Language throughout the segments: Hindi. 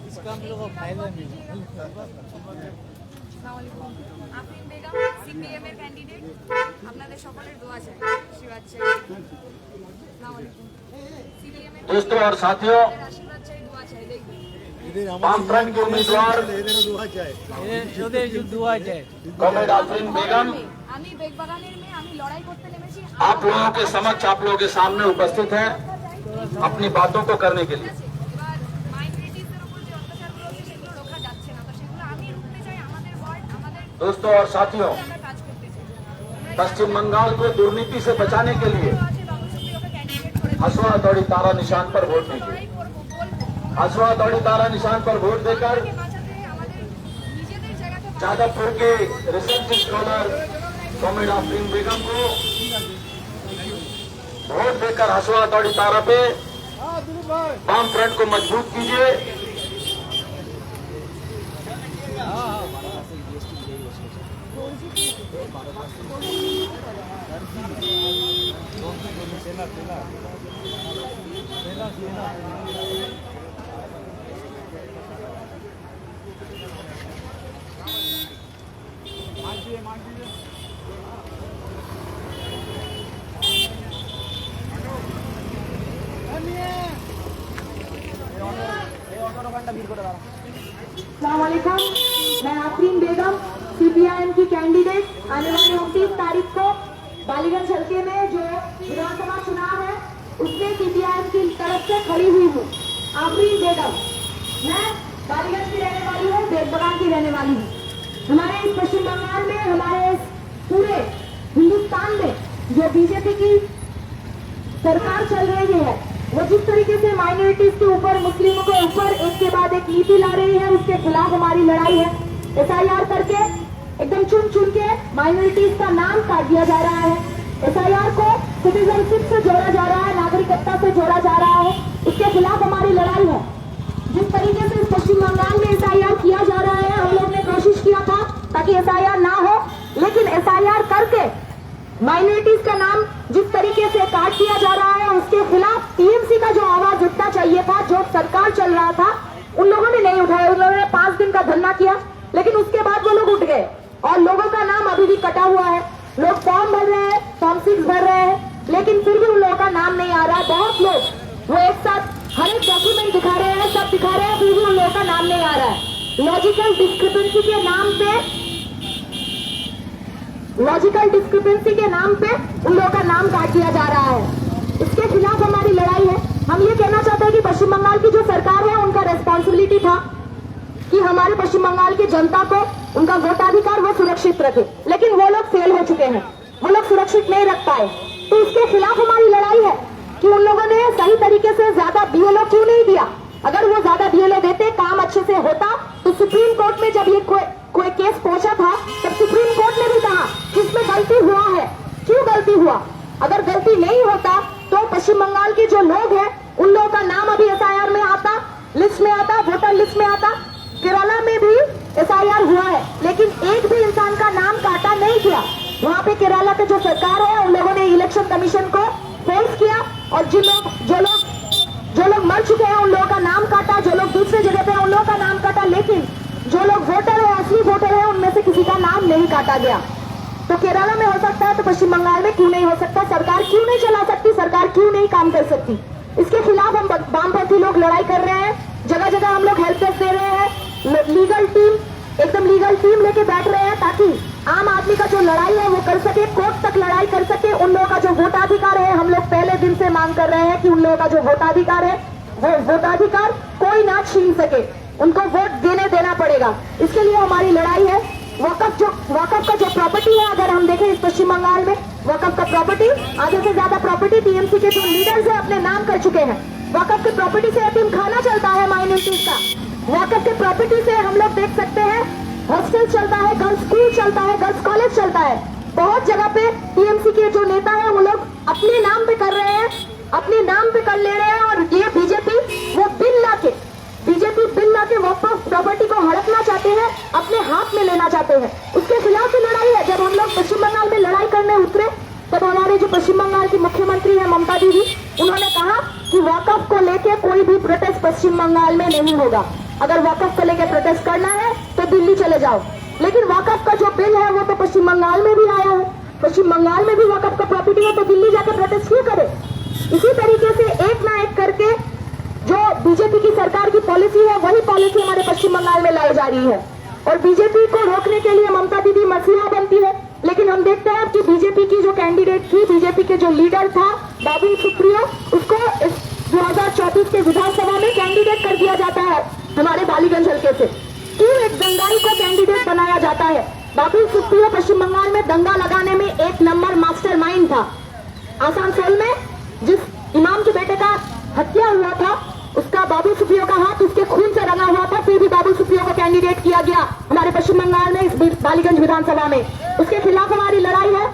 इसका हम लोग को फायदा नहीं। আফরিন বেগম সিপিএম এর ক্যান্ডিডেট, আপনাদের সকলের দোয়া চাই, আশীর্বাদ চাই। আসসালামু আলাইকুম। সিপিএম এর दोस्तों और साथियों, আশীর্বাদ চাই, দোয়া চাই, দেখবেন। वामफ्रंट के उम्मीदवार ওদের দুয়া চাই। कॉमरेड आफरीन बेगम আমি বেগবাগানের মেয়ে, আমি লড়াই করতে নেমেছি। आप लोगों के समक्ष, आप लोगों के सामने उपस्थित हैं अपनी बातों को करने के लिए। এবার মাইনরিটিসের উপর যে অত্যাচারগুলো হচ্ছে সেগুলো রোখা যাচ্ছে না, তো সেগুলো আমি রুখতে চাই। আমাদের ওয়ার্ড, আমাদের दोस्तों और साथियों, আমরা কাজ করতে চাই। पश्चिम बंगाल को दुर्नीति से बचाने के लिए हसुआ दौड़ी तारा निशान पर वोट दीजिए। हसुआ दौड़ी तारा निशान पर वोट देकर जादवपुर के रिसर्च स्कॉलर कॉमरेड आफरीन बेगम को वोट देकर हसुआ दौड़ी तारा पे वाम फ्रंट को मजबूत कीजिए। अस्सलामुअलैकुम, मैं आफरीन बेगम सीपीआईएम की कैंडिडेट आने वाली 29 तारीख को बालीगंज हल्के में जो विधानसभा चुनाव है उसमें सीपीआईएम की तरफ से खड़ी हुई हूँ। आफरीन बेगम, मैं बालीगंज की रहने वाली हूँ, बेगबगान की रहने वाली हूँ। हमारे इस पश्चिम बंगाल में, हमारे इस पूरे हिंदुस्तान में जो बीजेपी की सरकार चल रही है, वो जिस तरीके से माइनॉरिटीज के ऊपर, मुस्लिमों के ऊपर एक के बाद एक नीति ला रही है, उसके खिलाफ हमारी लड़ाई है। एसआईआर करके एकदम चुन चुन के माइनॉरिटीज का नाम काट दिया जा रहा है। एसआईआर को सिटीजनशिप से जोड़ा जा रहा है, नागरिकता से जोड़ा जा रहा है, उसके खिलाफ हमारी लड़ाई है। जिस तरीके से पश्चिम बंगाल में एसआईआर किया जा रहा है, हम लोग ने कोशिश किया था ताकि एसआईआर ना हो, लेकिन एसआईआर करके माइनॉरिटीज का नाम जिस तरीके से काट दिया जा रहा है, उसके खिलाफ टीएमसी का जो आवाज उठना चाहिए था, जो सरकार चल रहा था, उन लोगों ने नहीं उठाया। उन लोगों ने 5 दिन का धरना किया, लेकिन उसके बाद वो लोग उठ गए और लोगों का नाम अभी भी कटा हुआ है। लोग फॉर्म भर रहे हैं, फॉर्म 6 भर रहे हैं, लेकिन फिर भी उन लोगों का नाम नहीं आ रहा है। बहुत लोग वो एक साथ हर एक डॉक्यूमेंट दिखा रहे हैं, सब दिखा रहे हैं, फिर भी उन लोगों का नाम नहीं आ रहा है। लॉजिकल डिस्क्रिपेंसी के नाम पे उन लोगों का नाम काट दिया जा रहा है। इसके खिलाफ हमारी लड़ाई है। हम ये कहना चाहते हैं कि पश्चिम बंगाल की जो सरकार है, उनका रेस्पॉन्सिबिलिटी था कि हमारे पश्चिम बंगाल की जनता को उनका वोटाधिकार वो सुरक्षित रखे, लेकिन वो लोग फेल हो चुके हैं, वो लोग सुरक्षित नहीं रख पाए। तो इसके खिलाफ हमारी लड़ाई है कि उन लोगों ने सही तरीके से ज्यादा बीएलओ क्यों नहीं दिया। अगर वो ज्यादा बीएलओ देते, काम अच्छे से होता, तो सुप्रीम कोर्ट में जब ये कोई केस पहुंचा था, तब सुप्रीम कोर्ट ने भी कहा कि इसमें गलती हुआ है, क्यों गलती हुआ। अगर गलती नहीं होता तो पश्चिम बंगाल के जो लोग हैं, उन लोगों का नाम अभी एसआईआर में आता, लिस्ट में आता, वोटर लिस्ट में आता। केरला में भी एसआईआर हुआ है, लेकिन एक भी इंसान का नाम काटा नहीं किया। वहाँ पे केरला के जो सरकार है, उन लोगों ने इलेक्शन कमीशन को फोर्स किया और जो लोग मर चुके हैं, उन लोगों का नाम काटा, जो लोग दूसरे जगह पे उन लोगों का नाम काटा, लेकिन जो लोग वोटर है, असली वोटर है, उनमें से किसी का नाम नहीं काटा गया। तो केरला में हो सकता है, तो पश्चिम बंगाल में क्यों नहीं हो सकता। सरकार क्यों नहीं चला सकती, सरकार क्यों नहीं काम कर सकती। इसके खिलाफ हम वामपंथी लोग लड़ाई कर रहे हैं। जगह जगह हम लोग हेल्प डेस्क दे रहे हैं, लीगल टीम लेके बैठ रहे हैं, ताकि आम आदमी का जो लड़ाई है वो कर सके, कोर्ट तक लड़ाई कर सके। उन लोगों का जो वोटाधिकार है, हम लोग पहले दिन से मांग कर रहे हैं कि उन लोगों का जो वोटाधिकार है, वो वोटाधिकार कोई ना छीन सके, उनको वोट देना पड़ेगा। इसके लिए हमारी लड़ाई है। वक़्फ़ का जो प्रॉपर्टी है, अगर हम देखें इस पश्चिम बंगाल में, वक़्फ़ का प्रॉपर्टी, आधे से ज्यादा प्रॉपर्टी टीएमसी के जो लीडर्स है अपने नाम कर चुके हैं। वक़्फ़ के प्रॉपर्टी से यतीम खाना चलता है माइनॉरिटीज का। वक़्फ़ के प्रॉपर्टी से हम लोग देख सकते हैं, हॉस्टल चलता है, गर्ल्स स्कूल चलता है, गर्ल्स कॉलेज चलता है। बहुत जगह पे टीएमसी के जो नेता है, वो लोग अपने नाम पे कर रहे हैं, अपने नाम पे कर ले रहे हैं। और ये बीजेपी बिल ला के वक़्फ़ प्रॉपर्टी को हड़पना चाहते हैं, अपने हाथ में लेना चाहते हैं। उसके खिलाफ ही लड़ाई है। जब हम लोग पश्चिम बंगाल में लड़ाई करने उतरे, तब हमारे जो पश्चिम बंगाल की मुख्यमंत्री है ममता दीदी, उन्होंने कहा कि वक़्फ़ को लेके कोई भी प्रोटेस्ट पश्चिम बंगाल में नहीं होगा। अगर वक़्फ़ को लेकर प्रोटेस्ट करना है तो दिल्ली चले जाओ, लेकिन वक़्फ़ का जो बिल है वो तो पश्चिम बंगाल में भी आया है। पश्चिम बंगाल में भी वक़्फ़ का प्रॉपर्टी है, तो दिल्ली जाकर प्रोटेस्ट क्यों करे? इसी तरीके से एक ना एक करके जो बीजेपी की सरकार की पॉलिसी है वही पॉलिसी हमारे पश्चिम बंगाल में लाई जा रही है, और बीजेपी को रोकने के लिए ममता दीदी मसीहा बनती है। लेकिन हम देखते हैं कि बीजेपी की जो कैंडिडेट थी, बीजेपी के जो लीडर था बाबुल सुप्रियो, उसको 2034 के विधानसभा में कैंडिडेट कर दिया जाता है हमारे बालीगंज हल्के से। क्यों एक दंगाई को कैंडिडेट बनाया जाता है? बाबुल सुप्रियो पश्चिम बंगाल में दंगा लगाने में एक नंबर मास्टरमाइंड था। आसनसोल में जिस इमाम के बेटे का हत्या हुआ था, उसका बाबुल सुप्रियो का हाथ उसके खून से रंगा हुआ था, फिर भी बाबुल सुप्रियो को कैंडिडेट किया गया हमारे पश्चिम बंगाल में इस बालीगंज विधानसभा में। उसके खिलाफ हमारी लड़ाई है।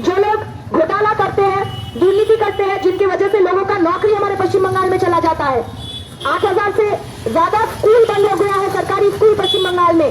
जो लोग घोटाला करते हैं, दुर्नीति करते हैं, जिनकी वजह से लोगों का नौकरी हमारे पश्चिम बंगाल में चला जाता है। 8000 से ज्यादा स्कूल बंद हो गया है, सरकारी स्कूल पश्चिम बंगाल में।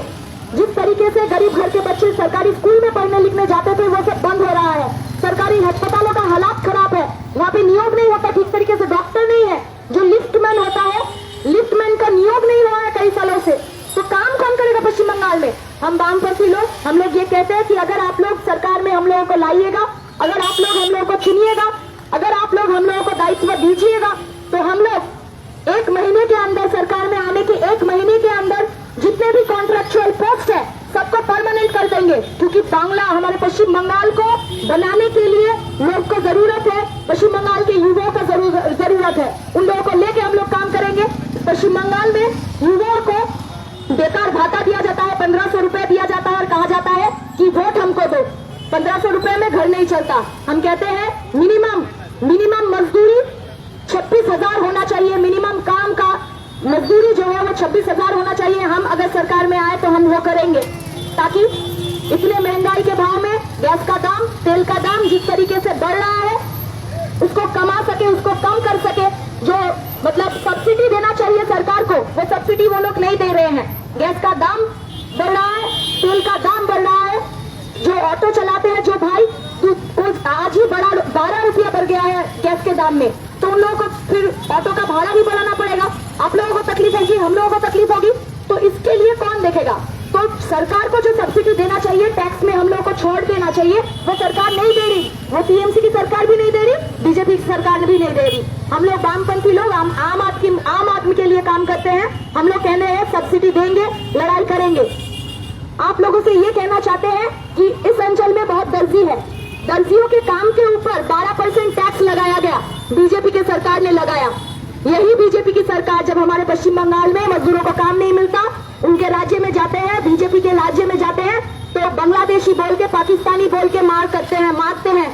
जिस तरीके से गरीब घर के बच्चे सरकारी स्कूल में पढ़ने लिखने जाते थे, वो सब बंद हो रहा है। सरकारी अस्पतालों का हालात खराब है, वहाँ पे नियोग नहीं होता ठीक तरीके से, डॉक्टर नहीं है। जो लिफ्टमैन होता है, लिफ्टमैन का नियोग नहीं हुआ है कई सालों से, तो काम कौन करेगा पश्चिम बंगाल में? हम वामपंथी लोग, हम लोग ये कहते हैं कि अगर आप लोग सरकार में हम लोगों को लाइएगा, अगर आप लोग हम लोगों को चुनिएगा, अगर आप लोग हम लोगों को दायित्व दीजिएगा, तो हम लोग 1 महीने के अंदर, सरकार में आने के 1 महीने के अंदर जितने भी कॉन्ट्रेक्चुअल पोस्ट है सबको परमानेंट कर देंगे। क्योंकि बांग्ला हमारे पश्चिम बंगाल को बनाने के लिए लोग को जरूरत है, पश्चिम बंगाल के युवाओं का जरूरत है। उन लोगों को लेके हम लोग काम करेंगे। पश्चिम बंगाल में युवाओं को बेकार भाता दिया जाता है, 1500 रुपए दिया जाता है, और कहा जाता है कि वोट हमको दो। 1500 रुपए में घर नहीं चलता। हम कहते हैं मिनिमम मजदूरी 26,000 होना चाहिए। मिनिमम काम का मजदूरी जो है वो 26,000 होना चाहिए। हम अगर सरकार में आए तो हम वो करेंगे, ताकि इतने महंगाई के भाव में गैस का दाम, तेल का दाम जिस तरीके से बढ़ रहा है, उसको कमा सके, उसको कम कर सके। जो मतलब सब्सिडी देना चाहिए सरकार को, वो सब्सिडी वो लोग नहीं दे रहे हैं। गैस का दाम बढ़ रहा है, तेल का दाम बढ़ रहा है। जो ऑटो चलाते हैं जो भाई, आज ही 12 रुपया बढ़ गया है गैस के दाम में, तो उन लोगों को फिर ऑटो का भाड़ा भी बढ़ाना पड़ेगा। आप लोगों को तकलीफ होगी, हम लोगों को तकलीफ होगी, तो इसके लिए कौन देखेगा? तो सरकार को जो सब्सिडी देना चाहिए, टैक्स में हम लोगों को छोड़ देना चाहिए, वो सरकार नहीं दे रही। वो टीएमसी की सरकार भी नहीं दे रही, बीजेपी की सरकार भी नहीं दे रही। हम लोग वामपंथी लोग आम आदमी के लिए काम करते हैं। हम लोग कहने हैं सब्सिडी देंगे, लड़ाई करेंगे। आप लोगों से ये कहना चाहते हैं कि इस अंचल में बहुत दर्जी है, दर्जियों के काम के ऊपर 12% टैक्स लगाया गया, बीजेपी की सरकार ने लगाया। यही बीजेपी की सरकार जब हमारे पश्चिम बंगाल में मजदूरों को काम नहीं मिलता, उनके राज्य में जाते हैं, बीजेपी के राज्य में जाते हैं, तो बांग्लादेशी बोल के, पाकिस्तानी बोल के मारते हैं।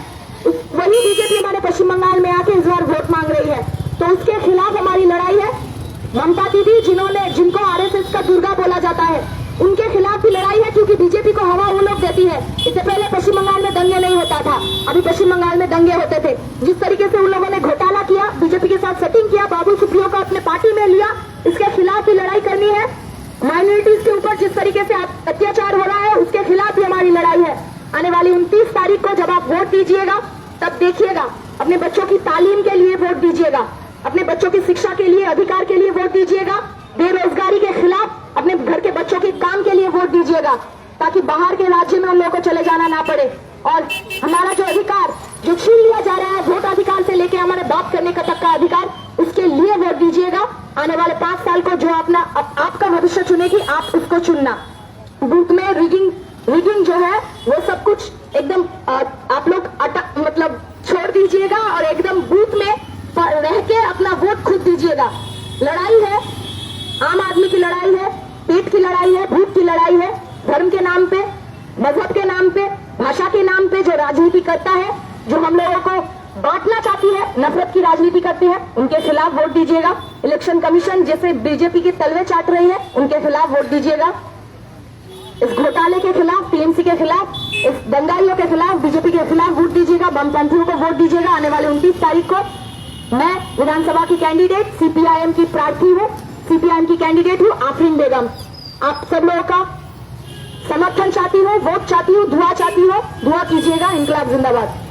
वही बीजेपी हमारे पश्चिम बंगाल में आके इस बार वोट मांग रही है, तो उसके खिलाफ हमारी लड़ाई है। ममता दीदी जिनको आरएसएस का दुर्गा बोला जाता है, उनके खिलाफ भी लड़ाई है, क्योंकि बीजेपी को हवा वो लोग देती है। इससे पहले पश्चिम बंगाल में दंगे नहीं होता था, अभी पश्चिम बंगाल में दंगे होते थे। जिस तरीके से उन लोगों ने घोटाला किया, बीजेपी के साथ सेटिंग किया, बाबुल सुप्रियो को अपने पार्टी में लिया, इसके खिलाफ भी लड़ाई करनी है। माइनॉरिटीज के ऊपर जिस तरीके से अत्याचार हो रहा है, उसके खिलाफ भी हमारी लड़ाई है। आने वाली 29 तारीख को जब आप वोट दीजिएगा, तब देखिएगा, अपने बच्चों की तालीम के लिए वोट दीजिएगा, अपने बच्चों की शिक्षा के लिए, अधिकार के लिए वोट दीजिएगा, बेरोजगारी के खिलाफ अपने घर के बच्चों के काम के लिए वोट दीजिएगा, ताकि बाहर के राज्य में उन लोगों को चले जाना ना पड़े। और हमारा जो अधिकार जो छीन लिया जा रहा है, वोट अधिकार से लेके हमारे बात करने का तक का अधिकार, उसके लिए वोट दीजिएगा। आने वाले 5 साल को जो आपका भविष्य चुनेगी, आप उसको चुनना। बूथ में रिगिंग जो है वो सब कुछ एकदम आप लोग मतलब छोड़ दीजिएगा, और एकदम बूथ में रह के अपना वोट खुद दीजिएगा। लड़ाई है, आम आदमी की लड़ाई है, पेट की लड़ाई है, भूख की लड़ाई है। धर्म के नाम पे, मजहब के नाम पे, भाषा के नाम पे जो राजनीति करता है, जो हम लोगों को बांटना चाहती है, नफरत की राजनीति करती है, उनके खिलाफ वोट दीजिएगा। इलेक्शन कमीशन जैसे बीजेपी की तलवे चाट रही है, उनके खिलाफ वोट दीजिएगा। इस घोटाले के खिलाफ, टीएमसी के खिलाफ, इस दंगाइयों के खिलाफ, बीजेपी के खिलाफ वोट दीजिएगा। वामपंथियों को वोट दीजिएगा। आने वाले 29 तारीख को मैं विधानसभा की कैंडिडेट, सीपीआईएम की प्रार्थी हूँ, सीपीआईएम की कैंडिडेट हूँ, आफरीन बेगम। आप सब लोगों का समर्थन चाहती हूँ, वोट चाहती हूँ, दुआ चाहती हूँ। दुआ कीजिएगा। इंकलाब जिंदाबाद।